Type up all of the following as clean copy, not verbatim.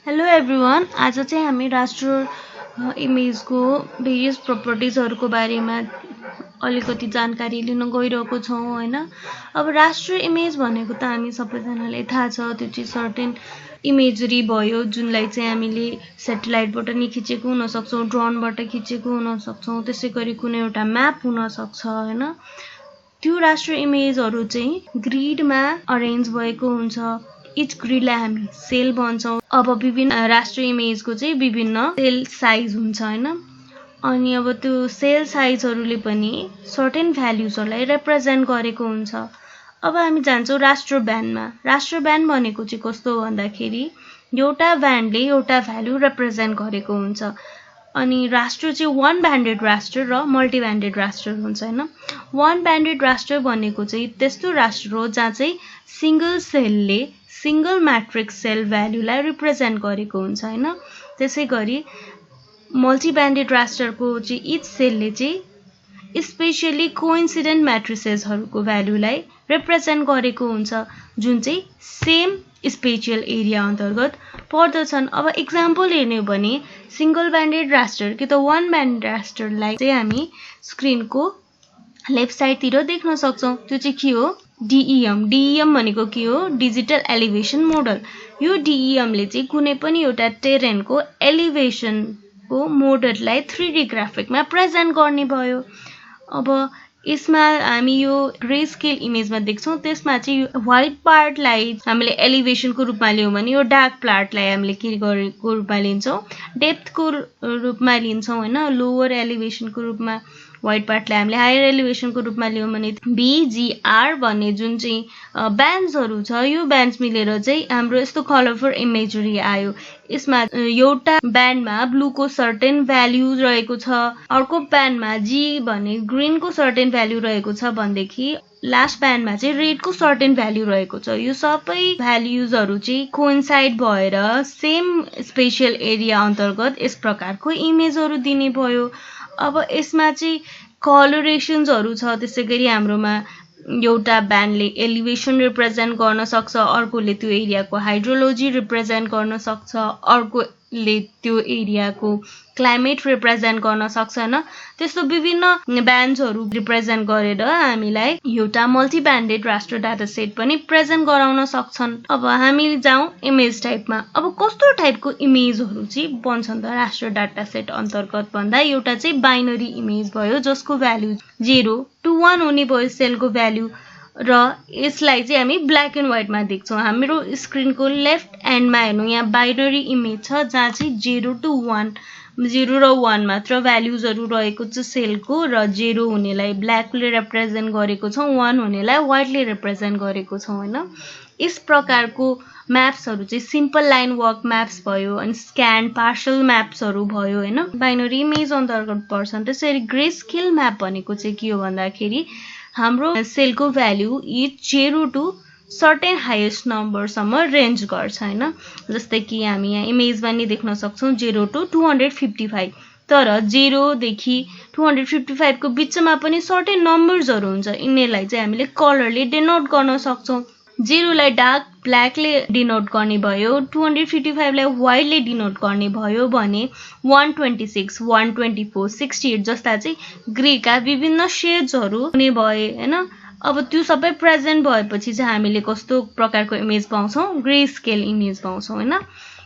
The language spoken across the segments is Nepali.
हेलो एभ्रिवान, आज चाहिँ हामी राष्ट्र इमेजको भेरियस प्रपर्टिजहरूको बारेमा अलिकति जानकारी लिन गइरहेको छौँ हैन। अब राष्ट्र इमेज भनेको त हामी सबैजनालाई थाहा छ, त्यो चाहिँ सर्टेन इमेजरी भयो जुनलाई चाहिँ हामीले स्याटेलाइटबाट नि खिचेको हुन सक्छौँ, ड्रोनबाट खिचेको हुन सक्छौँ, त्यसैगरी कुनै एउटा म्याप हुन सक्छ हैन। त्यो राष्ट्र इमेजहरू चाहिँ ग्रिडमा अरेन्ज भएको हुन्छ। इच ग्रिडलाई हामी सेल भन्छौँ। अब विभिन्न राष्ट्र इमेजको चाहिँ विभिन्न सेल साइज हुन्छ हैन। अनि अब त्यो सेल साइजहरूले पनि सर्टेन भ्यालुजहरूलाई रिप्रेजेन्ट गरेको हुन्छ। अब हामी जान्छौँ राष्ट्र ब्यान्डमा। राष्ट्र ब्यान्ड भनेको चाहिँ कस्तो भन्दाखेरि एउटा ब्यान्डले एउटा भ्यालु रिप्रेजेन्ट गरेको हुन्छ। अनि राष्ट्र चाहिँ वान ब्यान्डेड राष्ट्र र मल्टी ब्यान्डेड राष्ट्र हुन्छ हैन। वान ब्यान्डेड राष्ट्र भनेको चाहिँ त्यस्तो राष्ट्र हो जहाँ चाहिँ सिंगल सेलले सिंगल म्याट्रिक्स सेल भ्यालुलाई रिप्रेजेन्ट गरेको हुन्छ हैन। त्यसैगरी मल्टी ब्यान्डेड राष्ट्रको चाहिँ इच सेलले चाहिँ स्पेशली कोइन्सिडेन्ट म्याट्रिसेसहरूको भ्यालुलाई रिप्रेजेन्ट गरेको हुन्छ जुन चाहिँ सेम स्पेशियल एरिया अन्तर्गत पर्दछन्। अब इक्जाम्पल हेर्ने हो भने सिंगल ब्यान्डेड राष्ट्र कि त वान ब्यान्डेड राष्ट्रलाई चाहिँ हामी स्क्रिनको लेफ्ट साइडतिर देख्न सक्छौँ। त्यो चाहिँ के हो? DEM। DEM भनेको के हो? Digital elevation model. यो DEM ले चाहिँ कुनै पनि एउटा टेरेनको एलिभेसनको मोडललाई 3D ग्राफिकमा प्रेजेन्ट गर्ने भयो। अब यसमा हामी यो ग्रे स्केल इमेजमा देख्छौँ, त्यसमा चाहिँ व्हाइट पार्टलाई हामीले एलिभेसनको रूपमा लियौँ भने यो डार्क पार्टलाई हामीले के गरेको रूपमा लिन्छौँ? डेप्थको रूपमा लिन्छौँ हैन। लोवर एलिभेसनको रूपमा व्हाइट पार्टलाई हामीले हायर एलिभेसनको रूपमा लियौँ भने BGR भन्ने जुन चाहिँ ब्यान्ड्सहरू छ, यो ब्यान्ड्स मिलेर चाहिँ हाम्रो यस्तो कलरफुल इमेजरी आयो। यसमा एउटा ब्यान्डमा ब्लूको सर्टेन भ्यालु रहेको छ, अर्को ब्यान्डमा G भन्ने ग्रीनको सर्टेन भ्यालु रहेको छ भनेदेखि लास्ट ब्यान्डमा चाहिँ रेडको सर्टेन भ्यालु रहेको छ। यो सबै भ्यालुजहरू चाहिँ कोइन्साइड भएर सेम स्पेशियल एरिया अन्तर्गत यस प्रकारको इमेजहरू दिने भयो। अब यसमा चाहिँ कलरेसन्सहरू छ। त्यसैगरी हाम्रोमा एउटा ब्यान्डले एलिभेसन रिप्रेजेन्ट गर्न सक्छ, अर्कोले त्यो एरियाको हाइड्रोलोजी रिप्रेजेन्ट गर्न सक्छ, अर्कोले त्यो एरियाको क्लाइमेट रिप्रेजेन्ट गर्न सक्छ हैन। त्यस्तो विभिन्न ब्यान्ड्सहरू रिप्रेजेन्ट गरेर हामीलाई एउटा मल्टी ब्यान्डेड राष्ट्र डाटा सेट पनि प्रेजेन्ट गराउन सक्छन्। अब हामी जाउँ इमेज टाइपमा। अब कस्तो टाइपको इमेजहरू चाहिँ बन्छन् त राष्ट्र डाटा सेट अन्तर्गत भन्दा एउटा चाहिँ बाइनरी इमेज भयो जसको भ्यालु 0 to 1 हुने भयो सेलको भ्यालु, र यसलाई चाहिँ हामी ब्ल्याक एन्ड व्हाइटमा देख्छौँ। हाम्रो स्क्रिनको लेफ्ट एन्डमा हेर्नु, यहाँ बाइनरी इमेज छ जहाँ चाहिँ 0 to 1 0 र 1 मात्र भ्यालुजहरू रहेको छ सेलको, र 0 हुनेलाई ब्ल्याकले रिप्रेजेन्ट गरेको छौँ, 1 हुनेलाई व्हाइटले रिप्रेजेन्ट गरेको छौँ हैन। यस प्रकारको म्याप्सहरू चाहिँ सिम्पल लाइन वर्क म्याप्स भयो, अनि स्क्यान पार्सल म्याप्सहरू भयो हैन, बाइनरी इमेज अन्तर्गत पर्छन्। त्यसरी ग्रे स्केल म्याप भनेको चाहिँ के हो भन्दाखेरि हाम्रो सेलको value each 0 to certain highest नम्बरसम्म रेन्ज गर्छ हैन। जस्तै कि हामी यहाँ इमेजमा नि देख्न सक्छौँ 0 to 255, तर 0 देखि 255 को बिचमा पनि सर्टेन नम्बर्सहरू हुन्छ। यिनीहरूलाई चाहिँ हामीले कलरले डिनोट गर्न सक्छौँ। 0 लाई डार्क ब्ल्याकले डिनोट गर्ने भयो, 255 लाई व्हाइटले डिनोट गर्ने भयो भने 126, 124, 68 जस्ता चाहिँ ग्रेका विभिन्न शेड्सहरू हुने भए हैन। अब त्यो सबै प्रेजेन्ट भएपछि चाहिँ हामीले कस्तो प्रकारको इमेज पाउँछौँ? ग्रे स्केल इमेज पाउँछौँ हैन।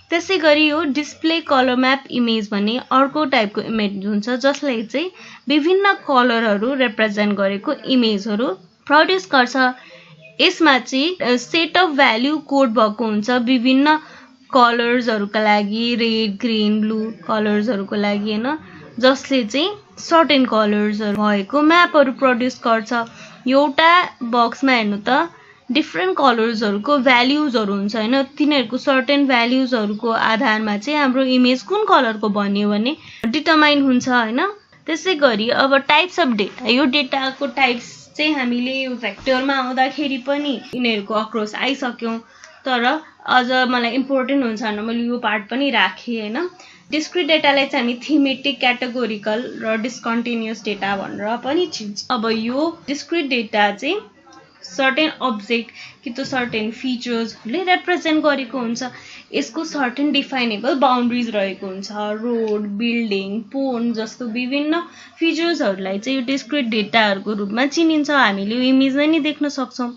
त्यसैगरी यो डिस्प्ले कलर म्याप इमेज भन्ने अर्को टाइपको इमेज हुन्छ जसले चाहिँ विभिन्न कलरहरू रिप्रेजेन्ट गरेको इमेजहरू प्रड्युस गर्छ। यसमा चाहिँ सेट अफ भ्यालु कोड भएको हुन्छ विभिन्न कलर्सहरूका लागि, रेड, ग्रीन, ब्लू कलर्सहरूको लागि हैन, जसले चाहिँ सर्टेन कलर्सहरू भएको म्यापहरू प्रड्युस गर्छ। एउटा बक्समा हेर्नु त डिफ्रेन्ट कलर्सहरूको भ्यालुजहरू हुन्छ हैन। तिनीहरूको सर्टेन भ्यालुजहरूको आधारमा चाहिँ हाम्रो इमेज कुन कलरको बन्यो भने डिटरमाइन हुन्छ हैन। त्यसैगरी अब टाइप्स अफ डेटा, यो डेटाको टाइप्स चाहिँ हामीले यो भेक्टरमा आउँदाखेरि पनि यिनीहरूको अक्रस आइसक्यौँ, तर अझ मलाई इम्पोर्टेन्ट हुन्छ भनेर मैले यो पार्ट पनि राखेँ हैन। डिस्क्रिट डेटालाई चाहिँ हामी थीमेटिक, क्याटेगोरिकल र डिस्कन्टिन्युअस डेटा भनेर पनि चिन्छ। अब यो डिस्क्रिट डेटा चाहिँ सर्टेन अब्जेक्ट कि त सर्टेन फिचर्सहरूले रिप्रेजेन्ट गरेको हुन्छ। यसको सर्टेन डिफाइनेबल बाउन्ड्रिज रहेको हुन्छ। रोड, बिल्डिङ, पोन्ड जस्तो विभिन्न फिचर्सहरूलाई चाहिँ यो डिस्क्रिट डेटाहरूको रूपमा चिनिन्छ। हामीले यो इमेजमा नि देख्न सक्छौँ।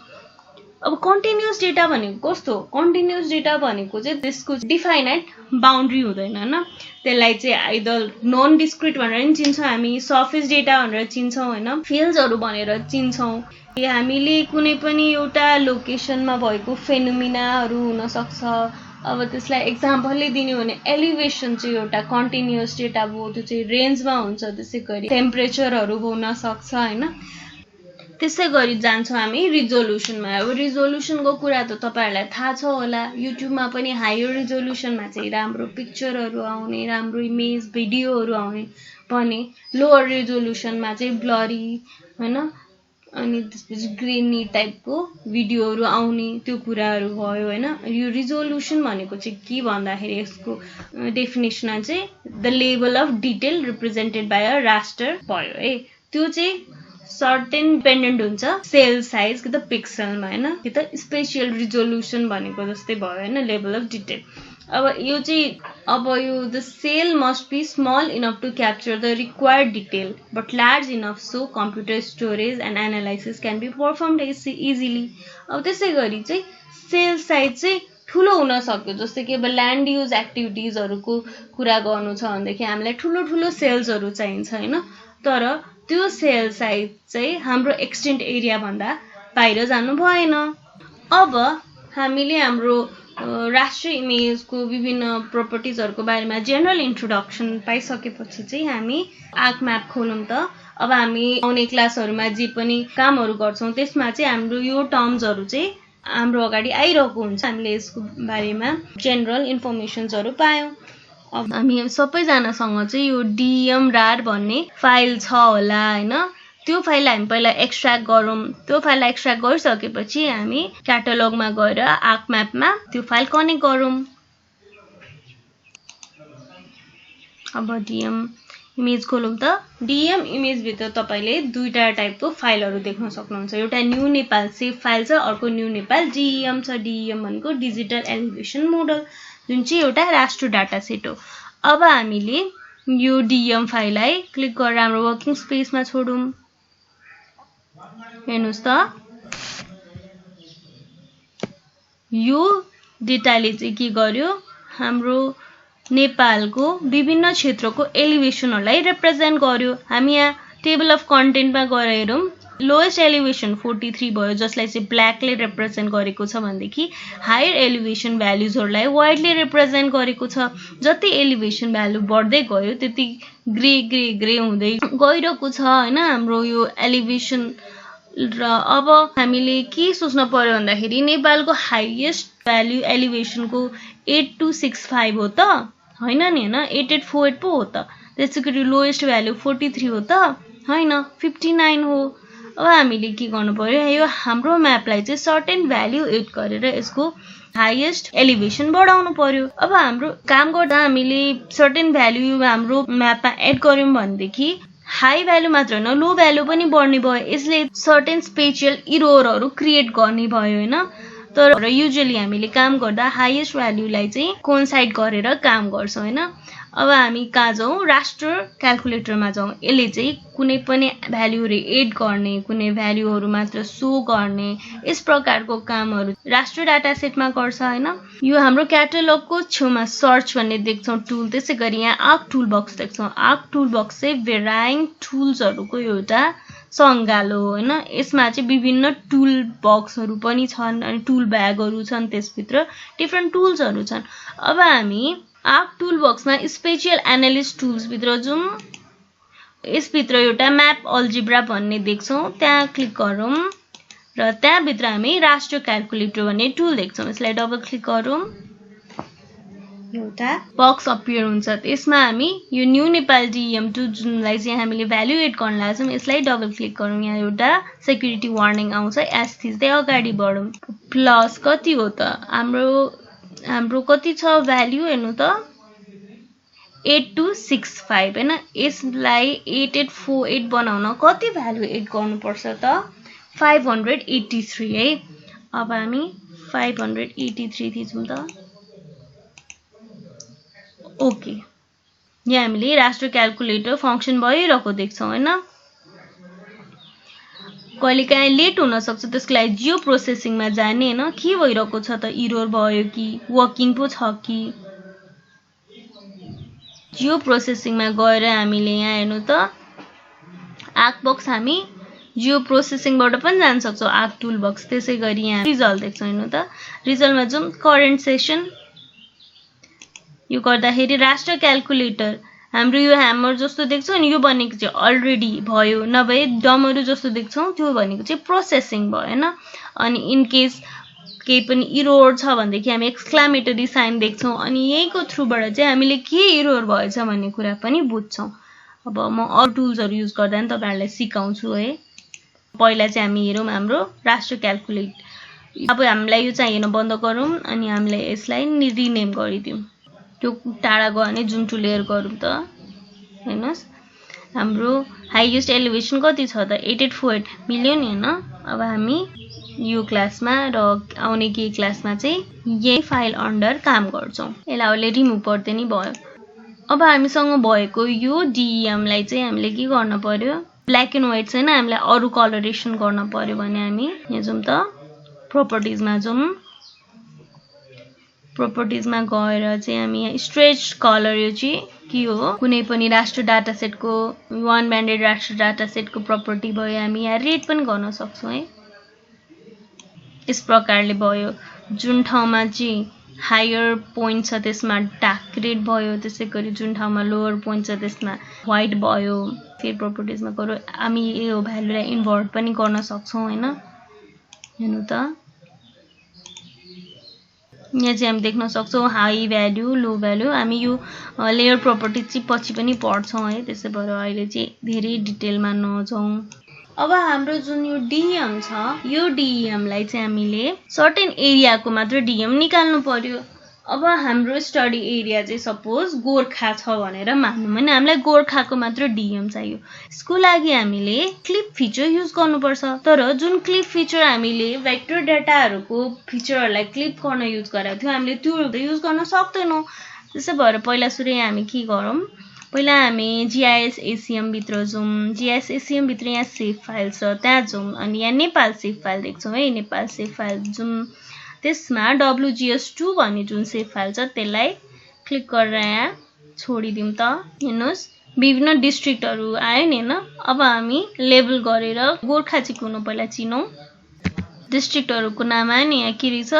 अब कन्टिन्युअस डेटा भनेको कस्तो? कन्टिन्युअस डेटा भनेको चाहिँ त्यसको डिफाइनाइट बाउन्ड्री हुँदैन हैन। त्यसलाई चाहिँ आइदर नन डिस्क्रिट भनेर नि चिन्छौँ हामी, सर्फेस डेटा भनेर चिन्छौँ हैन, फिल्ड्सहरू भनेर चिन्छौँ। हामीले कुनै पनि एउटा लोकेसनमा भएको फेनोमिनाहरू हुन सक्छ। अब त्यसलाई एक्जाम्पलले दिने भने एलिभेसन चाहिँ एउटा कन्टिन्युअस डेटा भयो, त्यो चाहिँ रेन्जमा हुन्छ। त्यसै गरी टेम्परेचरहरू हुन सक्छ हैन। त्यसै गरी जान्छौँ हामी रिजोल्युसनमा। अब रिजोल्युसनको कुरा त तपाईहरुलाई थाहा छ होला, युट्युबमा पनि हायर रिजोल्युसनमा चाहिँ राम्रो पिक्चरहरू आउने, राम्रो इमेज भिडियोहरू आउने भने लोअर रिजोल्युसनमा चाहिँ ब्लरी हैन, अनि त्यसपछि ग्रेनी टाइपको भिडियोहरू आउने, त्यो कुराहरू भयो हैन। यो रिजोल्युसन भनेको चाहिँ के भन्दाखेरि यसको डेफिनेसनमा चाहिँ the level of detail represented by a raster भयो है। त्यो चाहिँ सर्टेन डिपेन्डेन्ट हुन्छ सेल साइज कि त पिक्सलमा हैन, कि त स्पेसियल रिजोल्युसन भनेको जस्तै भयो हैन, लेभल अफ डिटेल। अब यो the cell must be small enough to capture the required detail but large enough so computer storage and analysis can be performed easily. अब त्यसै गरी चाहिँ सेल साइज चाहिँ ठुलो हुन सक्यो। जस्तै कि अब ल्यान्ड युज एक्टिभिटिजहरूको कुरा गर्नु छ भनेदेखि हामीलाई ठुलो ठुलो सेल्सहरू चाहिन्छ हैन, तर त्यो सेल साइज चाहिँ हाम्रो एक्सटेन्ट एरिया भन्दा बाहिर जानु भएन। अब हामीले हाम्रो राष्ट्रिय इमेजको विभिन्न प्रोपर्टिजहरूको बारेमा जेनरल इन्ट्रोडक्सन पाइसकेपछि चाहिँ हामी आर्क म्याप खोलौँ त। अब हामी आउने क्लासहरूमा जे पनि कामहरू गर्छौँ त्यसमा चाहिँ हाम्रो यो टर्म्सहरू चाहिँ हाम्रो अगाडि आइरहेको हुन्छ। हामीले यसको बारेमा जेनरल इन्फर्मेसन्सहरू पायौँ। अब हामी सबैजनासँग चाहिँ यो DMRAR भन्ने फाइल छ होला हैन, त्यो फाइललाई हामी पहिला एक्सट्र्याक्ट गरौँ। त्यो फाइललाई एक्सट्र्याक्ट गरिसकेपछि हामी क्याटलगमा गएर आर्क म्यापमा त्यो फाइल कनेक्ट गरौँ। अब DM इमेज खोलौँ त। DM इमेज भित्र तपाईले दुईटा टाइपको फाइलहरू देख्न सक्नुहुन्छ। एउटा न्यू नेपाल सेभ फाइल छ, अर्को न्यू नेपाल DEM छ। DEM भनेको डिजिटल एलिभेसन मोडल, जुन चाहिँ एउटा राष्ट्र डाटा सेट हो। अब हामीले यो DEM फाइललाई क्लिक गरेर हाम्रो वर्किङ स्पेसमा छोडौँ। हेर्नुस् त, यो डेटाले चाहिँ के गर्यो, हाम्रो नेपालको विभिन्न क्षेत्रको एलिभेसनहरूलाई रिप्रेजेन्ट गर्यो। हामी यहाँ टेबल अफ कन्टेन्टमा गएर हेरौँ, लोएस्ट एलिभेसन 43 भयो, जसलाई चाहिँ ब्ल्याकले रिप्रेजेन्ट गरेको छ भनेदेखि हायर एलिभेसन भ्यालुजहरूलाई व्हाइटले रिप्रेजेन्ट गरेको छ। जति एलिभेसन भ्यालु बढ्दै गयो त्यति ग्रे ग्रे ग्रे हुँदै गइरहेको छ हैन हाम्रो यो एलिभेसन। र अब हामीले के सोच्न पर्यो भन्दाखेरि नेपालको हाइएस्ट भ्यालु एलिभेसनको 8265 हो त हैन नि हैन, 8848 पो हो त। त्यसैगरी लोएस्ट भ्यालु 43 हो त हैन, 59 हो। अब हामीले के गर्नु पर्यो, यो हाम्रो म्यापलाई चाहिँ सर्टेन भ्यालु एड गरेर यसको हाइएस्ट एलिभेसन बढाउनु पर्यो। अब हाम्रो काम गर्दा हामीले सर्टेन भ्यालु हाम्रो म्यापमा एड गर्यौं भनेदेखि हाई भ्यालु मात्र हैन, लो भ्यालु पनि बढ्ने भयो। यसले सर्टेन स्पेसियल इरोरहरू क्रिएट गर्ने भयो हैन। तर युजुअली हामीले काम गर्दा हाइएस्ट भ्यालुलाई चाहिँ कोइन्साइड गरेर काम गर्छौं हैन। अब हामी कहाँ जाउँ, राष्ट्र क्याल्कुलेटरमा जाउँ। यसले चाहिँ कुनै पनि भ्यालुहरू एड गर्ने, कुनै भ्यालुहरू मात्र सो गर्ने, यस प्रकारको कामहरू राष्ट्र डाटा सेटमा गर्छ हैन। यो हाम्रो क्याटलगको छेउमा सर्च भन्ने देख्छौँ टुल, त्यसै गरी यहाँ आर्क टुल बक्स देख्छौँ। आर्क टुल बक्स चाहिँ भेराइङ टुल्सहरूको एउटा सङ्गालो हैन। यसमा चाहिँ विभिन्न टुल बक्सहरू पनि छन् अनि टुल ब्यागहरू छन्, त्यसभित्र डिफ्रेन्ट टुल्सहरू छन्। अब हामी आर्क टुल बक्समा स्पेसियल एनालिस्ट टुल्स भित्र जाउँ। यसभित्र एउटा म्याप अल्जिब्रा भन्ने देख्छौँ, त्यहाँ क्लिक गरौँ र त्यहाँभित्र हामी राष्ट्र क्याल्कुलेटर भन्ने टुल देख्छौँ। यसलाई डबल क्लिक गरौँ, एउटा बक्स अपियर हुन्छ। त्यसमा हामी यो न्यू नेपाल DEM2 जुनलाई चाहिँ हामीले भ्यालु एड गर्न लाग्छौँ, यसलाई डबल क्लिक गरौँ। यहाँ एउटा सेक्युरिटी वार्निङ आउँछ, एस थिच्दै अगाडि बढौँ। प्लस कति हो त, हाम्रो कति छ भ्यालु हेर्नु त, 8265 हैन। यसलाई 8848 बनाउन कति भ्यालु एड गर्नुपर्छ त, 583 है। अब हामी 583 थिचौँ त। ओके, यहाँ हामीले राष्ट्र क्याल्कुलेटर फङ्सन भइरहेको देख्छौँ होइन। कहिलेकाहीँ लेट हुनसक्छ, त्यसको लागि जियो प्रोसेसिङमा जाने होइन। के भइरहेको छ त, इरोर भयो कि वर्किङ पो छ कि। जियो प्रोसेसिङमा गएर हामीले यहाँ हेर्नु त आर्क बक्स हामी जियो प्रोसेसिङबाट पनि जान सक्छौँ, आर्क टुल बक्स। त्यसै गरी यहाँ रिजल्ट देख्छौँ हेर्नु त, रिजल्टमा जाउँ, करेन्ट सेसन। यो गर्दाखेरि राष्ट्र क्याल्कुलेटर हाम्रो यो ह्यामर जस्तो देख्छौँ नि, यो भनेको चाहिँ अलरेडी भयो, नभए डमरू जस्तो देख्छौँ त्यो भनेको चाहिँ प्रोसेसिङ भयो होइन। अनि इनकेस केही पनि इरोर छ भनेदेखि हामी एक्सक्लामेटरी साइन देख्छौँ, अनि यहीँको थ्रुबाट चाहिँ हामीले के इरोर भएछ भन्ने कुरा पनि बुझ्छौँ। अब म अरू टुल्सहरू युज गर्दा नि तपाईँहरूलाई सिकाउँछु है। पहिला चाहिँ हामी हेरौँ हाम्रो राष्ट्र क्याल्कुलेट। अब हामीलाई यो चाहिएन, बन्द गरौँ अनि हामीलाई यसलाई रिनेम गरिदिउँ। त्यो टाढा गयो भने जुम टु लेयर गरौँ त। हेर्नुहोस् हाम्रो हाइएस्ट एलिभेसन कति छ त, 8848 मिलियन होइन। अब हामी यो क्लासमा र आउने केही क्लासमा चाहिँ यही फाइल अन्डर काम गर्छौँ। यसलाई अहिले रिमुभ गर्दै नि भयो। अब हामीसँग भएको यो डिएमलाई चाहिँ हामीले के गर्न पर्यो, ब्ल्याक एन्ड व्हाइट छैन, हामीलाई अरू कलरेसन गर्न पर्यो भने हामी यहाँ जाउँ त, प्रोपर्टिजमा जाउँ। प्रोपर्टिजमा गएर चाहिँ हामी यहाँ स्ट्रेच कलर, यो चाहिँ के हो, कुनै पनि राष्ट्र डाटा सेटको वान ब्यान्डेड राष्ट्र डाटा सेटको प्रोपर्टी भयो। हामी यहाँ रेड पनि गर्न सक्छौँ है। यस प्रकारले भयो। जुन ठाउँमा चाहिँ हायर पोइन्ट छ त्यसमा डार्क रेड भयो, त्यसै गरी जुन ठाउँमा लोवर पोइन्ट छ त्यसमा व्हाइट भयो। फेरि प्रोपर्टिजमा गरौँ, हामी यो भ्यालुलाई इन्भर्ट पनि गर्न सक्छौँ होइन। हेर्नु त यहाँ चाहिँ हामी देख्न सक्छौँ हाई भ्याल्यु, लो भ्याल्यु। हामी यो लेयर प्रोपर्टी चाहिँ पछि पनि पढ्छौँ है, त्यसै भएर अहिले चाहिँ धेरै डिटेलमा नजाउँ। अब हाम्रो जुन यो डिएम छ, यो डिएमलाई चाहिँ हामीले सर्टेन एरियाको मात्र डिएम निकाल्नु पर्यो। अब हाम्रो स्टडी एरिया चाहिँ सपोज गोर्खा छ भनेर मान्नु होइन, हामीलाई गोर्खाको मात्र डिएम चाहियो। यसको लागि हामीले क्लिप फिचर युज गर्नुपर्छ। तर जुन क्लिप फिचर हामीले भेक्टर डाटाहरूको फिचरहरूलाई क्लिप गर्न युज गरेको थियो, हामीले त्यो युज गर्न सक्दैनौँ। त्यसै भएर पहिला सुरु हामी के गरौँ, पहिला हामी जिआइएस एसिएम भित्र जाउँ। जिआइएस एसिएम भित्र यहाँ सेभ फाइल छ, त्यहाँ जाउँ। अनि यहाँ नेपाल सेभ फाइल देख्छौँ है, नेपाल सेभ फाइल जाउँ। त्यसमा WGS2 भन्ने जुन सेभ फाइल छ त्यसलाई क्लिक गरेर यहाँ छोडिदिउँ त। हेर्नुहोस् विभिन्न डिस्ट्रिक्टहरू आयो नि होइन। अब हामी लेबल गरेर गोर्खा चाहिँ कुन पहिला चिनौँ। डिस्ट्रिक्टहरूको नाम आयो नि, यहाँ के रहेछ,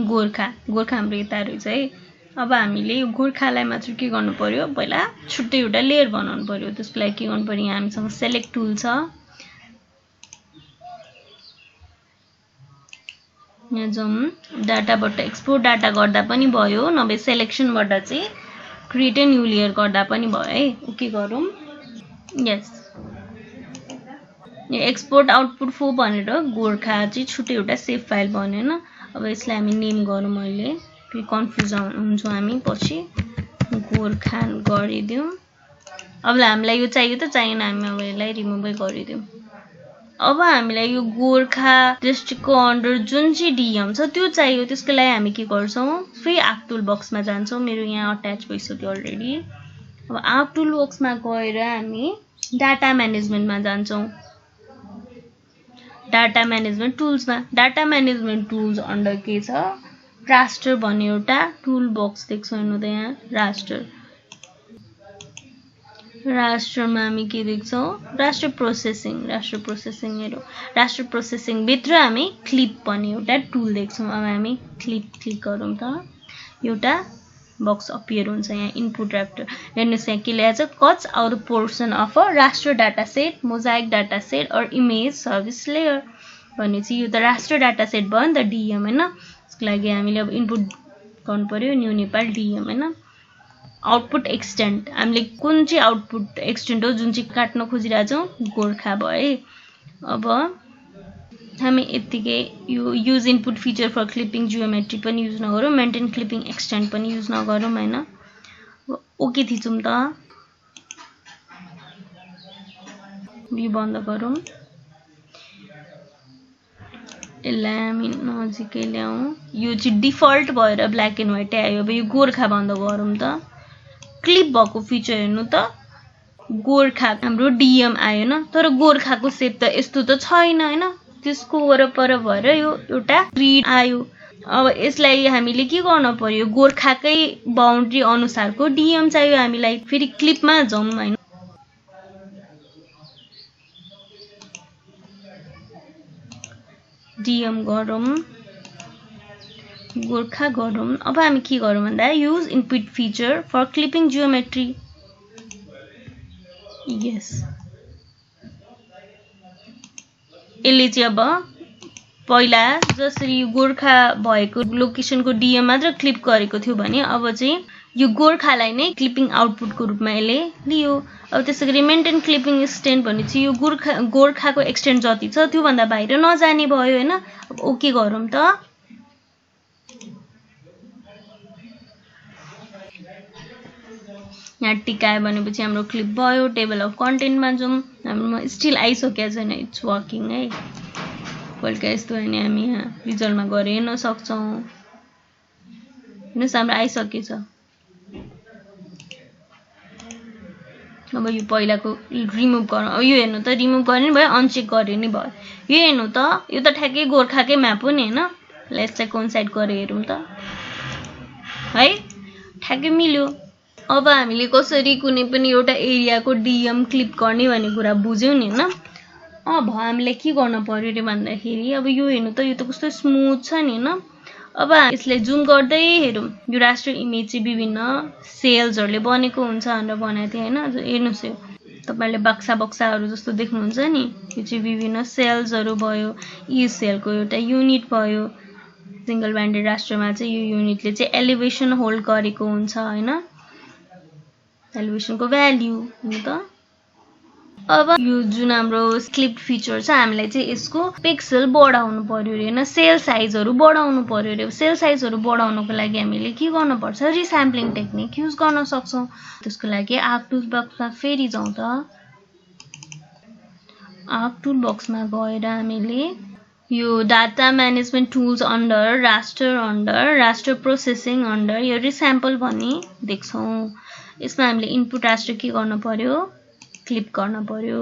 गोर्खा। गोर्खा हाम्रो यता रहेछ है। अब हामीले यो गोर्खालाई मात्र के गर्नु पर्यो, पहिला छुट्टै एउटा लेयर बनाउनु पर्यो। त्यसको लागि के गर्नु पर्यो, यहाँ हामीसँग सेलेक्ट टुल छ, यहाँ जाउँ। डाटाबाट एक्सपोर्ट डाटा गर्दा पनि भयो, नभए सेलेक्सनबाट चाहिँ क्रिएट एन्ड न्यू लेयर गर्दा पनि भयो है। ओके गरौँ, यस। यो एक्सपोर्ट आउटपुट 4 भनेर गोर्खा चाहिँ छुट्टै एउटा सेभ फाइल बन्यो होइन। अब यसलाई हामी नेम गरौँ, अहिले फेरि कन्फ्युज हुन्छौँ हामी, पछि गोर्खा गरिदिउँ। अब हामीलाई यो चाहियो त चाहिएन, हामी अब यसलाई रिमुभै गरिदिउँ। अब हामीलाई यो गोर्खा डिस्ट्रिक्टको अन्डर जुन चाहिँ डिएम छ त्यो चाहियो। त्यसको लागि हामी के गर्छौँ, फेरि आर्क टुल बक्समा जान्छौँ। मेरो यहाँ अट्याच भइसक्यो अलरेडी। अब आर्क टुल बक्समा गएर हामी डाटा म्यानेजमेन्टमा जान्छौँ। डाटा म्यानेजमेन्ट टुल्समा, डाटा म्यानेजमेन्ट टुल्स अन्डर के छ, राष्ट्र भन्ने एउटा टुल बक्स देख्छौँ हेर्नु त यहाँ, राष्ट्र। राष्ट्रमा हामी के देख्छौँ, राष्ट्र प्रोसेसिङ। राष्ट्र प्रोसेसिङ हेरौँ, राष्ट्र प्रोसेसिङ भित्र हामी क्लिप भन्ने एउटा टुल देख्छौँ। अब हामी क्लिप क्लिक गरौँ त, एउटा बक्स अपियर हुन्छ यहाँ, इनपुट राफ्टर। हेर्नुहोस् यहाँ के लेखेको छ, cuts out the portion of a raster data set, mosaic data set और इमेज सर्भिस लेयर भनेपछि यो त राष्ट्र डाटा सेट भयो नि त, डिएम होइन। त्यसको लागि हामीले अब इनपुट गर्नु पर्यो, न्यू नेपाल डिएम होइन। आउटपुट एक्सटेन्ट, हामीले कुन चाहिँ आउटपुट एक्सटेन्ट हो जुन चाहिँ काट्न खोजिरहेको छौँ, गोर्खा भयो है। अब हामी यत्तिकै यो use input feature for clipping geometry पनि युज नगरौँ, मेन्टेन क्लिपिङ एक्सटेन्ट पनि युज नगरौँ होइन। ओके थिचौँ त, यो बन्द गरौँ। यसलाई हामी नजिकै ल्याउँ। यो चाहिँ डिफल्ट भएर ब्ल्याक एन्ड व्हाइट आयो। अब यो गोर्खा बन्द गरौँ त। क्लिप भएको फिचर हेर्नु त गोर्खा हाम्रो डिएम आयो हैन तर गोर्खाको सेप त यस्तो त छैन हैन त्यसको वरपर भएर यो एउटा ग्रिड आयो अब यसलाई हामीले के गर्न पर्यो गोर्खाकै बाउन्ड्री अनुसारको डिएम चाहियो हामीलाई फेरि क्लिपमा जाउँ हैन डिएम गरौँ गोर्खा गरौँ अब हामी के गरौँ भन्दा use input feature for clipping geometry यस यसले चाहिँ अब पहिला जसरी गोर्खा भएको लोकेसनको डिएम मात्र क्लिप गरेको थियो भने अब चाहिँ यो गोर्खालाई नै क्लिपिङ आउटपुटको रूपमा यसले लियो अब त्यसैगरी मेन्टेन क्लिपिङ एक्सटेन्ड भने चाहिँ यो गोर्खाको एक्सटेन्ड जति छ त्यो भन्दा बाहिर नजाने भयो हैन अब ओके गरौँ त यहाँ टिकायो भनेपछि हाम्रो क्लिप भयो टेबल अफ कन्टेन्टमा जाउँ हाम्रोमा स्टिल आइसकेको छैन इट्स वर्किङ है कहिलेकाहीँ यस्तो होइन हामी यहाँ रिजल्टमा गएर हेर्न सक्छौँ हेर्नुहोस् हाम्रो आइसकेछ अब यो पहिलाको रिमुभ गरौँ अब यो हेर्नु त रिमुभ गर्ने भयो अनचेक गरे नि भयो यो हेर्नु त यो त ठ्याक्कै गोर्खाकै म्याप हो नि हैन यसलाई कोइन्साइड गरेर हेरौँ त है ठ्याक्कै मिल्यो अब हामीले कसरी कुनै पनि एउटा एरियाको डिएम क्लिप गर्ने भन्ने कुरा बुझ्यौं नि हैन अब हामीले के गर्न पर्यो रे भन्दाखेरि अब यो हेर्नु त यो त कस्तो स्मुथ छ नि हैन अब यसलाई जुम गर्दै हेरौँ यो राष्ट्र इमेज चाहिँ विभिन्न सेल्सहरुले बनेको हुन्छ भनेर भनेको थिए हैन हेर्नुस् यो तपाईले बक्साहरु जस्तो देख्नुहुन्छ नि यो चाहिँ विभिन्न सेल्सहरु भयो यी सेलको एउटा युनिट भयो सिंगल ब्यान्डेड राष्ट्रमा चाहिँ यो युनिटले चाहिँ एलिभेसन होल्ड गरेको हुन्छ हैन एलिभेसनको भ्याल्यु हो त अब यो जुन हाम्रो क्लिप फिचर छ हामीलाई चाहिँ यसको पिक्सल बढाउनु पर्यो रे हैन सेल साइजहरु बढाउनु पर्यो रे सेल साइजहरु बढाउनको लागि हामीले के गर्न पर्छ रिस्याम्पलिङ टेक्निक युज गर्न सक्छौं त्यसको लागि आर्क टुल बक्समा फेरि जाउँ त आर्क टुल बक्समा गएर हामीले यो डाटा म्यानेजमेन्ट टुल्स अन्डर राष्ट्र प्रोसेसिङ अन्डर यो रिस्याम्पल भन्ने देख्छौं यसमा हामीले इनपुट राष्ट्र के गर्न पर्यो क्लिप गर्न पर्यो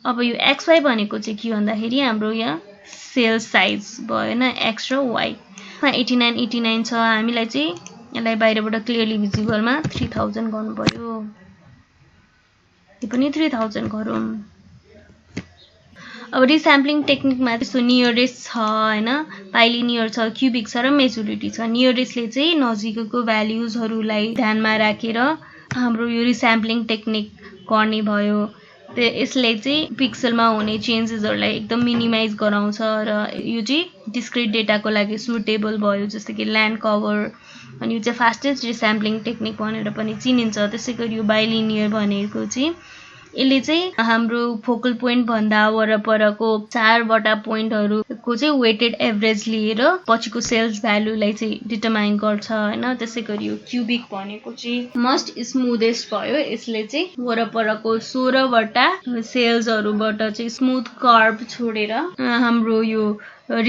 अब यो xy भनेको चाहिँ के भन्दाखेरि हाम्रो यहाँ सेल साइज भयो हैन x र y मा 89 छ हामीलाई चाहिँ यसलाई बाहिरबाट क्लियरली भिजिबलमा 3000 गर्नु पर्यो यो पनि 3000 गरौँ अब रिस्याम्पलिङ टेक्निकमा त्यस्तो नियरेस्ट छ हैन बाइलिनियर छ क्युबिक छ र मेजोरिटी छ नियरेस्टले चाहिँ नजिकको भ्याल्युजहरुलाई ध्यानमा राखेर हाम्रो यो रिस्याम्पलिङ टेक्निक गर्ने भयो यसले चाहिँ पिक्सलमा हुने चेन्जेसहरुलाई एकदम मिनिमाइज गराउँछ र यो चाहिँ डिस्क्रिट डेटाको लागि सुटेबल भयो जस्तो कि ल्यान्ड कभर अनि यो चाहिँ फास्टेस्ट रिस्याम्पलिङ टेक्निक भनेर पनि चिनिन्छ त्यसैगरी यो बाइलिनियर भनेको चाहिँ यसले चाहिँ हाम्रो फोकल पोइन्ट भन्दा वरपरको 4 वटा पोइन्टहरुको चाहिँ वेटेड एभरेज लिएर पछिको सेल्स भ्यालुलाई चाहिँ डिटरमाइन गर्छ हैन त्यसैगरी यो क्युबिक भनेको चाहिँ मोस्ट स्मुथेस्ट भयो यसले चाहिँ वरपरको 16 वटा सेल्सहरुबाट चाहिँ स्मुथ कर्भ छोडेर हाम्रो यो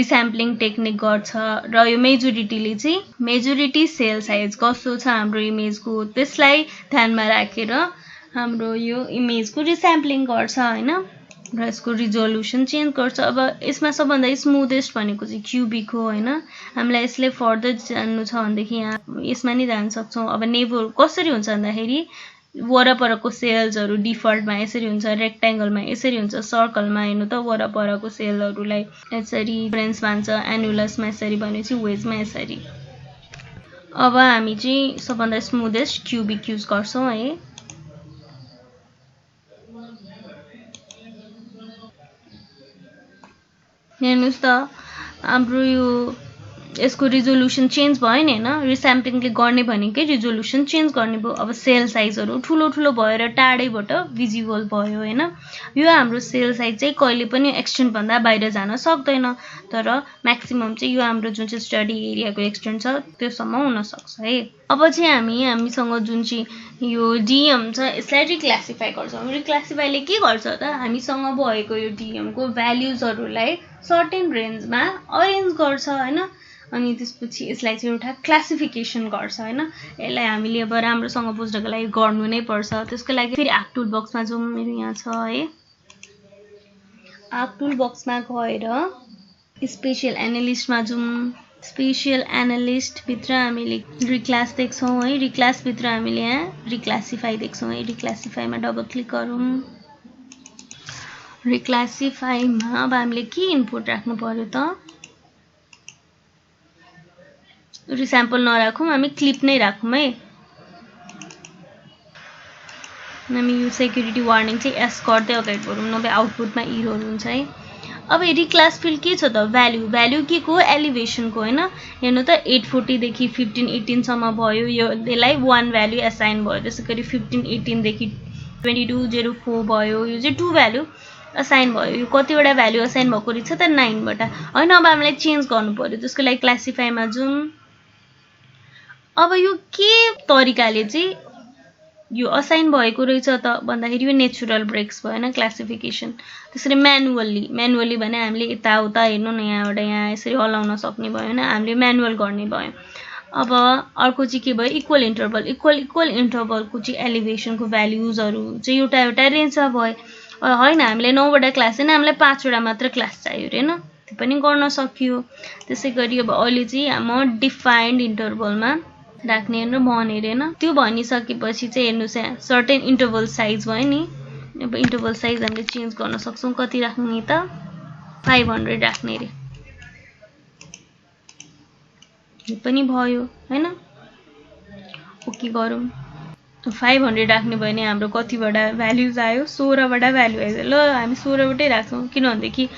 रिस्याम्पलिङ टेक्निक गर्छ र यो मेजोरिटीले चाहिँ मेजोरिटी सेल साइज कस्तो छ हाम्रो इमेजको त्यसलाई ध्यानमा राखेर हाम्रो यो इमेजको रिस्याम्पलिङ गर्छ हैन र यसको रिजोल्युसन चेन्ज गर्छ अब यसमा सबभन्दा स्मुथेस्ट भनेको चाहिँ क्युबिक हो हैन हामीलाई यसले फर्दर जान्नु छ भनेदेखि यहाँ यसमा नि जान्न सक्छौं अब नेभर कसरी हुन्छ भन्दाखेरि वरपरको सेल्सहरु डिफल्टमा यसरी हुन्छ रेक्ट्याङ्गलमा यसरी हुन्छ सर्कलमा हेर्नु त वरपरको सेलहरुलाई यसरी रेफरेन्स भन्छ एनुलसमा यसरी भनेपछि वेजमा यसरी अब हामी चाहिँ सबभन्दा स्मुथेस्ट क्युबिक युज गर्छौं है हेर्नुस् त हाम्रो यो यसको रिजोल्युसन चेन्ज भयो नि हैन रिस्याम्पलिङले गर्ने भनेकै रिजोल्युसन चेन्ज गर्ने भयो अब सेल साइजहरु ठुलो ठुलो भएर टाढैबाट भिजिबल भयो हैन यो हाम्रो सेल साइज चाहिँ कहिले पनि एक्सटेन्ड भन्दा बाहिर जान सक्दैन तर म्याक्सिमम चाहिँ यो हाम्रो जुन चाहिँ स्टडी एरियाको एक्सटेन्ड छ त्योसम्म हुन सक्छ है अब चाहिँ हामीसँग जुन चाहिँ यो डिएम छ यसलाई रिक्लासिफाई गर्छौं रिक्लासिफाईले के गर्छ त हामीसँग भएको यो डिएम को भ्याल्युजहरुलाई सर्टेन रेन्जमा अरेन्ज गर्छ हैन अनि त्यसपछि यसलाई चाहिँ एउटा क्लासिफिकेसन गर्छ हैन। यसलाई हामीले अब राम्रोसँग बुझ्नको लागि गर्नु नै पर्छ। त्यसको लागि फेरि आर्क टुल बक्समा जाउँ, मेरो यहाँ छ है। आर्क टुल बक्समा गएर स्पेशल एनालिस्टमा जाउँ। स्पेशल एनालिस्ट भित्र हामीले रिक्लास देख्छौँ है। रिक्लास भित्र हामीले यहाँ रिक्लासिफाई देख्छौँ है। रिक्लासिफाईमा डबल क्लिक गरौँ। रिक्लासिफाईमा अब हामीले के इनपुट राख्नु पर्यो त? स्याम्पल नराखौँ, हामी क्लिप नै राखौँ है। हामी यो सेक्युरिटी वार्निङ चाहिँ एस गर्दै अगाडि बढौँ, नभए आउटपुटमा इरर हुन्छ है। अब रिक्लास फिल्ड के छ त? भ्याल्यु। भ्याल्यु के को? एलिभेसनको हैन। हेर्नु त 840 देखि 1518 सम्म भयो। यसलाई 1 भ्याल्यु असाइन भयो। त्यसैगरी 1518 देखि 2204 भयो। यो चाहिँ 2 भ्याल्यु असाइन भयो। यो कतिवटा भ्याल्यु असाइन भएको रहेछ त? 9 वटा हैन। अब हामीलाई चेन्ज गर्नु पर्यो। त्यसको लागि क्लासिफाईमा जाउँ। अब यो के तरिकाले चाहिँ यो असाइन भएको रहेछ त भन्दाखेरि यो नेचुरल ब्रेक्स भयो हैन, क्लासिफिकेसन। त्यसरी म्यानुअली भने हामीले यताउता हेर्नु न, यहाँबाट यहाँ यसरी हलाउन सक्ने भयो हैन, हामीले म्यानुअल गर्ने भयो। अब अर्को चाहिँ के भयो? Equal interval. इक्वल इन्टरभलको चाहिँ एलिभेसनको भ्याल्युजहरु चाहिँ एउटा रेन्जमा भयो हैन। हामीले 9 वटा क्लास हैन, हामीलाई 5 वटा मात्र क्लास चाहियो हैन, त्यो पनि गर्न सकियो। त्यसैगरी अब अहिले चाहिँ म डिफाइन्ड इन्टरभलमा राख्ने भनेर हैन। त्यो भनिसकेपछि चाहिँ हेर्नुस् यहाँ सर्टेन इन्टरभल साइज भयो नि। अब इन्टरभल साइज हामीले चेन्ज गर्न सक्छौं। कति राख्ने त? 500 राख्ने रे। यो पनि भयो हैन। ओके गरौँ। 500 राख्ने भयो भने हाम्रो कतिवटा भ्याल्युज आयो? 16 वटा भ्याल्यु आयो। ल हामी 16 वटै राख्छौं, किनभनेदेखि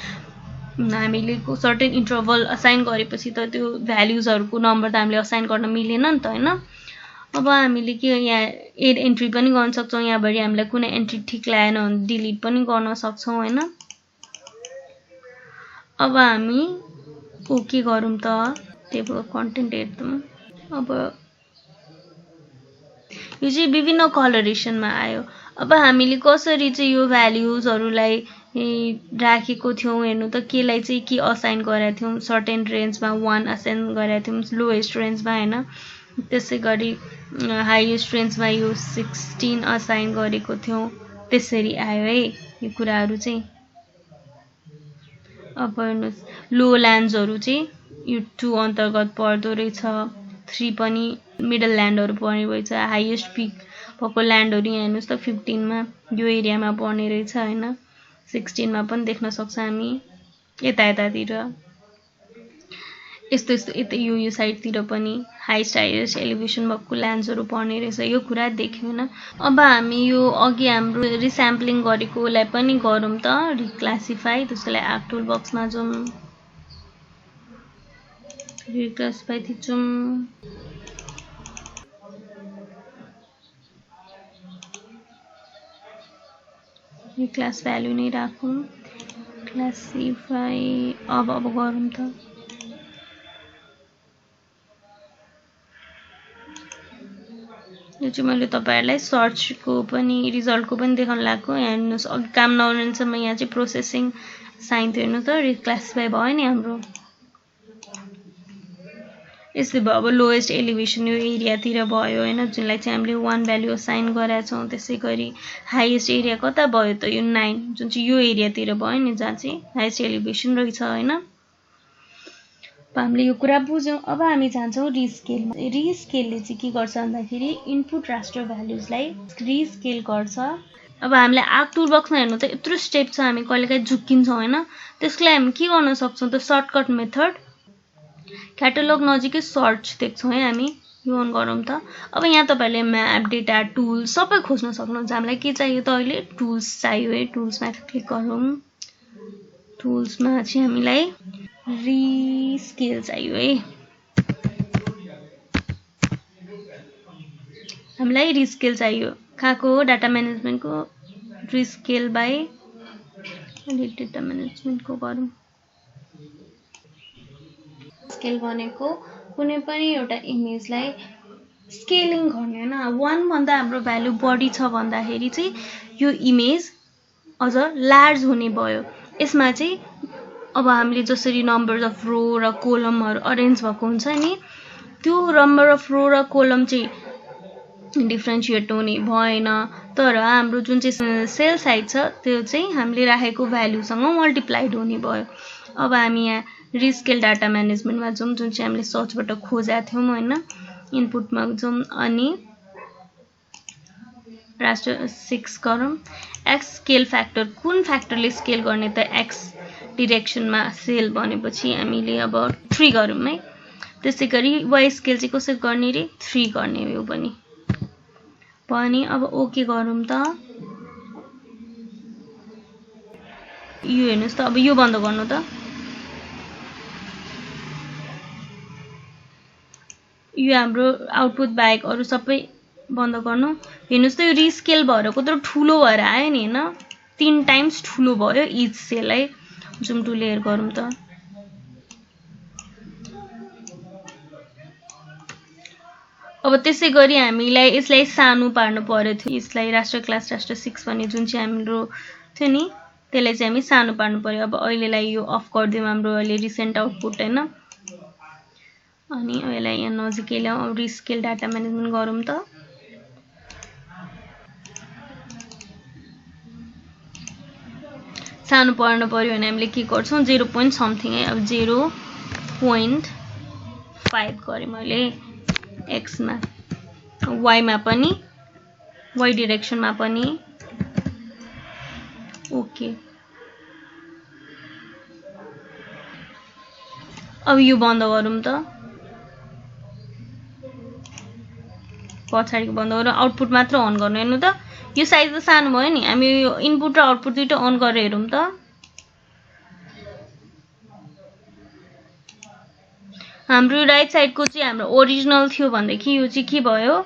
हामीले सर्टेन इन्टरभल असाइन गरेपछि त त्यो भ्याल्युजहरुको नम्बर त हामीले असाइन गर्न मिलेन नि त हैन। अब हामीले के यहाँ एड एन्ट्री पनि गर्न सक्छौं। यहाँबाट हामीलाई कुनै एन्ट्री ठीक लागेन भने डिलिट पनि गर्न सक्छौं हैन। अब हामी ओके गरौँ त। टेबल अफ कन्टेन्ट हेर्छौं। अब यो चाहिँ विभिन्न कलरेसनमा आयो। अब हामीले कसरी चाहिँ यो भ्याल्युजहरुलाई राखेको थियौं हेर्नु त। केलाई चाहिँ के असाइन गरेका थियौं? सर्टेन रेन्जमा 1 असाइन गरेका थियौं, लोएस्ट रेन्जमा हैन। त्यसैगरी हाईएस्ट रेन्जमा यो 16 असाइन गरेको थियौं। त्यसरी आयो है यो कुराहरु चाहिँ। अब हेर्नुस् लो ल्यान्ड्सहरु चाहिँ यो 2 अन्तर्गत पर्दो रहेछ। 3 पनि मिडल ल्यान्डहरु पर्ने रहेछ। हाईएस्ट पिक भएको ल्यान्डहरु यहाँ हेर्नुस् त 15 मा यो एरियामा पर्ने रहेछ हैन। 16 मा पनि देख्न सक्छ हामी। यतातिर यस्तो यो साइडतिर पनि हाईएस्ट एलिभेसन भएको ल्यान्ड्सहरु पर्ने रहेछ। यो कुरा देख्यौ हैन। अब हामी यो अघि हाम्रो रिस्याम्पलिङ गरेकोलाई पनि गरौँ त, रिक्लासिफाई। त्यसको लागि आर्क टुल बक्समा जाउँ। रिक्लासिफाई थिचौं। यो क्लास भ्यालु नै राखौं। क्लासिफाई अब गरौँ त। यो चाहिँ मैले तपाईहरुलाई सर्चको पनि रिजल्टको पनि देखाउन लागेको। यहाँ हेर्नुस् अघि काम नगर्नेसम्म यहाँ चाहिँ प्रोसेसिङ साइन थियो हेर्नु त। रिक्लासिफाई भयो नि हाम्रो। यसले भयो। अब लोएस्ट एलिभेसन यो एरियातिर भयो हैन, जुनलाई चाहिँ हामीले 1 भ्यालु असाइन गरेका छौं। त्यसैगरी हाईएस्ट एरिया कता भयो त? यो 9 जुन चाहिँ यो एरियातिर भयो नि, जहाँ चाहिँ हाईएस्ट एलिभेसन रहेछ हैन। अब हामीले यो कुरा बुझ्यौं। अब हामी जान्छौं रिस्केलमा। रिस्केलले चाहिँ के गर्छ भन्दाखेरि इनपुट रास्टर भ्याल्युजलाई रिस्केल गर्छ। अब हामीले आर्क टुल बक्समा हेर्नु त यत्रो स्टेप छ, हामी कहिलेकाहीँ झुक्किन्छौं हैन। त्यसको लागि हामी के गर्न सक्छौं त? सर्टकट मेथड क्याटलग नजिकै सर्च देख्छौं है हामी। यो अन गरौँ त। अब यहाँ तपाईहरुले म्याप, डेटा, टुल सबै खोज्न सक्नुहुन्छ। हामीलाई के चाहियो त? अहिले टुल्स चाहियो है। टुल्समा क्लिक गरौँ। टुल्समा चाहिँ हामीलाई रिस्केल चाहियो है। हामीलाई रिस्केल चाहियो। कहाँको? डाटा म्यानेजमेन्टको रिस्केल बाइ डेटा म्यानेजमेन्टको गरौँ। स्केल भनेको कुनै पनि एउटा इमेजलाई स्केलिङ गर्ने हैन। 1 भन्दा हाम्रो भ्यालु बढी छ भन्दाखेरि चाहिँ यो इमेज अझ लार्ज हुने भयो। यसमा चाहिँ अब हामीले जसरी नम्बर अफ रो र कोलमहरू अरेन्ज भएको हुन्छ नि, त्यो नम्बर अफ रो र कोलम चाहिँ डिफ्रेन्सिएट हुने भएन, तर हाम्रो जुन चाहिँ सेल साइज छ त्यो चाहिँ हामीले राखेको भ्यालुसँग मल्टिप्लाइड हुने भयो। अब हामी यहाँ रिस्केल डाटा म्यानेजमेन्टमा जाउँ, जुन चाहिँ हामीले सर्चबाट खोजेका थियौँ होइन, इनपुटमा जाउँ अनि राष्ट्र 6 गरौँ। एक्स स्केल फ्याक्टर, कुन फ्याक्टरले स्केल गर्ने त एक्स डिरेक्सनमा सेल भनेपछि हामीले अब 3 गरौँ है। त्यसै गरी वाइ स्केल चाहिँ कसरी गर्ने रे, 3 गर्ने हो पनि पनि। अब ओके गरौँ त। यो हेर्नुहोस् त, अब यो बन्द गर्नु त। यो हाम्रो आउटपुट बाहेक अरू सबै बन्द गर्नु। हेर्नुहोस् त, यो रिस्केल भएर कत्रो ठुलो भएर आयो नि होइन, 3 टाइम्स ठुलो भयो इच सेल है। जुम टु लेयर गरौँ त। अब त्यसै गरी हामीलाई यसलाई सानो पार्नु पर्यो थियो, यसलाई राष्ट्र क्लास राष्ट्र 6 भन्ने जुन चाहिँ हाम्रो थियो नि त्यसलाई चाहिँ हामी सानो पार्नु पर्यो। अब अहिलेलाई यो अफ गरिदिउँ, हाम्रो अहिले रिसेन्ट आउटपुट होइन। अनि यसलाई यहाँ नजिकै ल्याउँ। अब रिस्केल डाटा म्यानेजमेन्ट गरौँ त। सानो पर्नु पर्यो भने हामीले के गर्छौँ, 0 पोइन्ट समथिङ है। अब 0.5 गरेँ मैले एक्समा, वाइमा पनि, वाइ डिरेक्सनमा पनि ओके। अब यो बन्द गरौँ त। पछाडिको बन्द गरेर आउटपुट मात्र अन गर्नु। हेर्नु त, यो साइज त सानो भयो नि। हामी यो इनपुट र आउटपुट दुईटा अन गरेर हेरौँ त। हाम्रो राइट साइडको चाहिँ हाम्रो ओरिजिनल थियो भनेदेखि यो चाहिँ के भयो,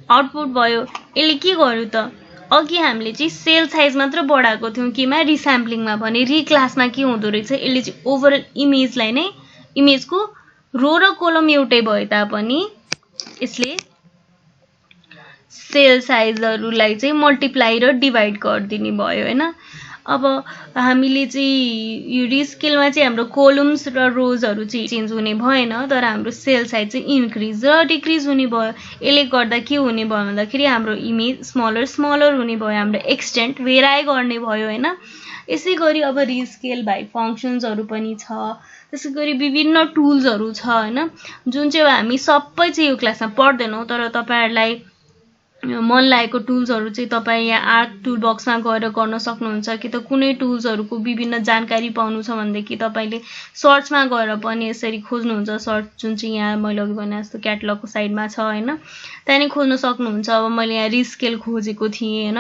आउटपुट भयो। यसले के गर्यो त, अघि हामीले चाहिँ सेल साइज मात्र बढाएको थियौँ केमा, रिस्याम्पलिङमा भने रिक्लासमा के हुँदो रहेछ, यसले चाहिँ ओभरअल इमेजलाई नै, इमेजको रो र कोलम एउटै भए तापनि यसले सेल साइजहरूलाई चाहिँ मल्टिप्लाई र डिभाइड गरिदिने भयो होइन। अब हामीले चाहिँ यो रिस्केलमा चाहिँ हाम्रो कोलम्स र रोजहरू चाहिँ चेन्ज हुने भएन, तर हाम्रो सेल साइज चाहिँ इन्क्रिज र डिक्रिज हुने भयो। यसले गर्दा के हुने भयो भन्दाखेरि हाम्रो इमेज स्मलर स्मलर हुने भयो, हाम्रो एक्सटेन्ट भेराइ गर्ने भयो होइन। यसै गरी अब रिस्केल बाइ फङ्सन्सहरू पनि छ, त्यसै गरी विभिन्न टुल्सहरू छ होइन, जुन चाहिँ हामी सबै चाहिँ यो क्लासमा पढ्दैनौँ, तर तपाईँहरूलाई मन लागेको टुल्सहरू चाहिँ तपाईँ यहाँ आर्ट टुल बक्समा गएर गर्न सक्नुहुन्छ। कि त कुनै टुल्सहरूको विभिन्न जानकारी पाउनु छ भनेदेखि तपाईँले सर्चमा गएर पनि यसरी खोज्नुहुन्छ, सर्च जुन चाहिँ यहाँ मैले अघि भने जस्तो क्याटलगको साइडमा छ होइन, त्यहाँदेखि खोज्न सक्नुहुन्छ। अब मैले यहाँ रिस्केल खोजेको थिएँ होइन,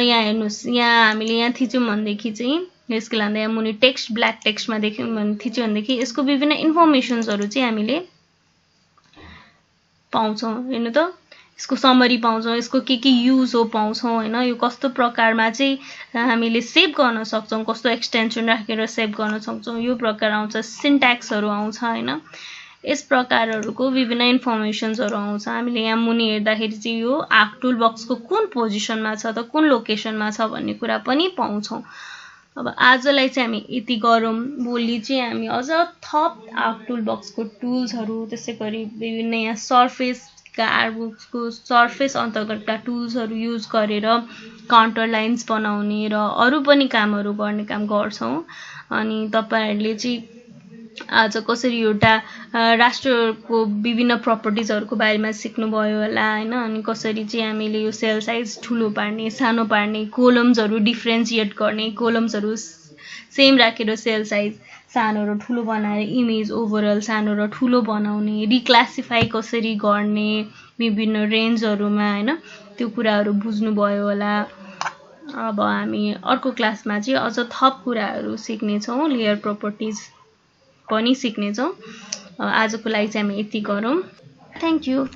यहाँ हेर्नुहोस्, यहाँ हामीले यहाँ थिच्यौँ भनेदेखि चाहिँ रिस्केल हान्दा यहाँ मुनि टेक्स्ट ब्ल्याक टेक्स्टमा देख्यौँ भने थिच्यौँ भनेदेखि यसको विभिन्न इन्फर्मेसन्सहरू चाहिँ हामीले पाउँछौँ। हेर्नु त, यसको समरी पाउँछौँ, यसको के युज हो पाउँछौँ होइन, यो कस्तो प्रकारमा चाहिँ हामीले सेभ गर्न सक्छौँ, कस्तो एक्सटेन्सन राखेर सेभ गर्न सक्छौँ, यो प्रकार आउँछ। सिन्ट्याक्सहरू आउँछ होइन, यस प्रकारहरूको विभिन्न इन्फर्मेसन्सहरू आउँछ। हामीले यहाँ मुनि हेर्दाखेरि चाहिँ यो आर्ट टुल बक्सको कुन पोजिसनमा छ त, कुन लोकेसनमा छ भन्ने कुरा पनि पाउँछौँ। अब आजलाई चाहिँ हामी यति गरौँ। भोलि चाहिँ हामी अझ थप आर्ट टुल बक्सको टुल्सहरू, त्यसै गरी विभिन्न यहाँ सर्फेसका आर्टबुक्सको सर्फेस अन्तर्गतका टुल्सहरू युज गरेर काउन्टर लाइन्स बनाउने र अरू पनि कामहरू गर्ने काम गर्छौँ। अनि तपाईँहरूले चाहिँ आज कसरी एउटा राष्ट्रको विभिन्न प्रपर्टिजहरूको बारेमा सिक्नुभयो होला होइन, अनि कसरी चाहिँ हामीले यो सेल साइज ठुलो पार्ने सानो पार्ने, कोलम्सहरू डिफ्रेन्सिएट गर्ने, कोलम्सहरू सेम राखेर सेल साइज सानो र ठुलो बनाएर इमेज ओभरअल सानो र ठुलो बनाउने, रिक्लासिफाई कसरी गर्ने विभिन्न रेन्जहरूमा होइन, त्यो कुराहरू बुझ्नुभयो होला। अब हामी अर्को क्लासमा चाहिँ अझ थप कुराहरू सिक्नेछौँ, लेयर प्रपर्टिज पनि सिक्नेछौँ। आजको लागि चाहिँ हामी यति गरौँ। Thank you.